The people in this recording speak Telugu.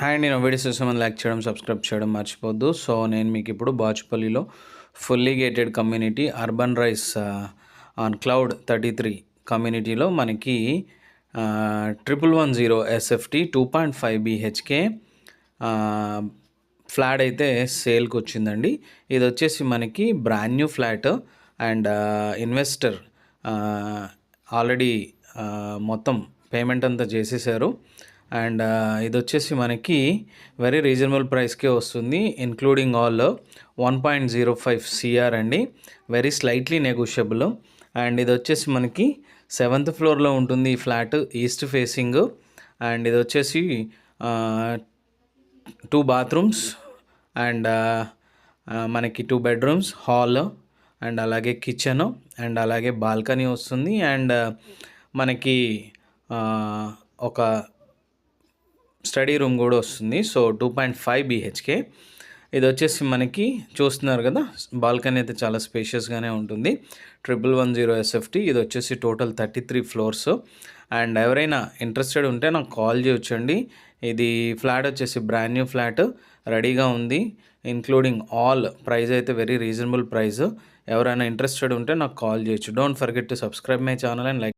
హాయ్ అండి, నా వీడియోస్ చూసామని లైక్ చేయడం, సబ్స్క్రైబ్ చేయడం మర్చిపోద్దు. సో నేను మీకు ఇప్పుడు బాచుపల్లిలో fully gated community urban rise on cloud 33 కమ్యూనిటీలో మనకి 1110 ఎస్ఎఫ్టీ 2.5 బిహెచ్కే ఫ్లాట్ అయితే సేల్కి వచ్చిందండి. ఇది వచ్చేసి మనకి brand new flat and investor already మొత్తం పేమెంట్ అంతా చేసేసారు. అండ్ ఇది వచ్చేసి మనకి వెరీ రీజనబుల్ ప్రైస్కే వస్తుంది, ఇన్క్లూడింగ్ ఆల్ 1.05 సిఆర్ అండి, వెరీ స్లైట్లీ నెగోషియబుల్. అండ్ ఇది వచ్చేసి మనకి 7th ఫ్లోర్లో ఉంటుంది ఈ ఫ్లాట్, ఈస్ట్ ఫేసింగ్. అండ్ ఇది వచ్చేసి 2 బాత్రూమ్స్ అండ్ మనకి 2 బెడ్రూమ్స్, హాల్ అండ్ అలాగే కిచెన్ అండ్ అలాగే బాల్కనీ వస్తుంది. అండ్ మనకి ఒక స్టడీ రూమ్ కూడా వస్తుంది. So 2.5 BHK. ఇది వచ్చేసి మనకి చూస్తున్నారు కదా, బాల్కనీ అయితే చాలా స్పేషియస్గానే ఉంటుంది. 1110 ఎస్ఎఫ్టీ. ఇది వచ్చేసి టోటల్ 33 ఫ్లోర్స్. అండ్ ఎవరైనా ఇంట్రెస్టెడ్ ఉంటే నాకు కాల్ చేయొచ్చండి. ఇది ఫ్లాట్ వచ్చేసి బ్రాండ్ న్యూ ఫ్లాట్ రెడీగా ఉంది, ఇన్క్లూడింగ్ ఆల్. ప్రైస్ అయితే వెరీ రీజనబుల్ ప్రైస్. ఎవరైనా ఇంట్రెస్టెడ్ ఉంటే నాకు కాల్ చేయొచ్చు. Don't forget to subscribe my channel and like.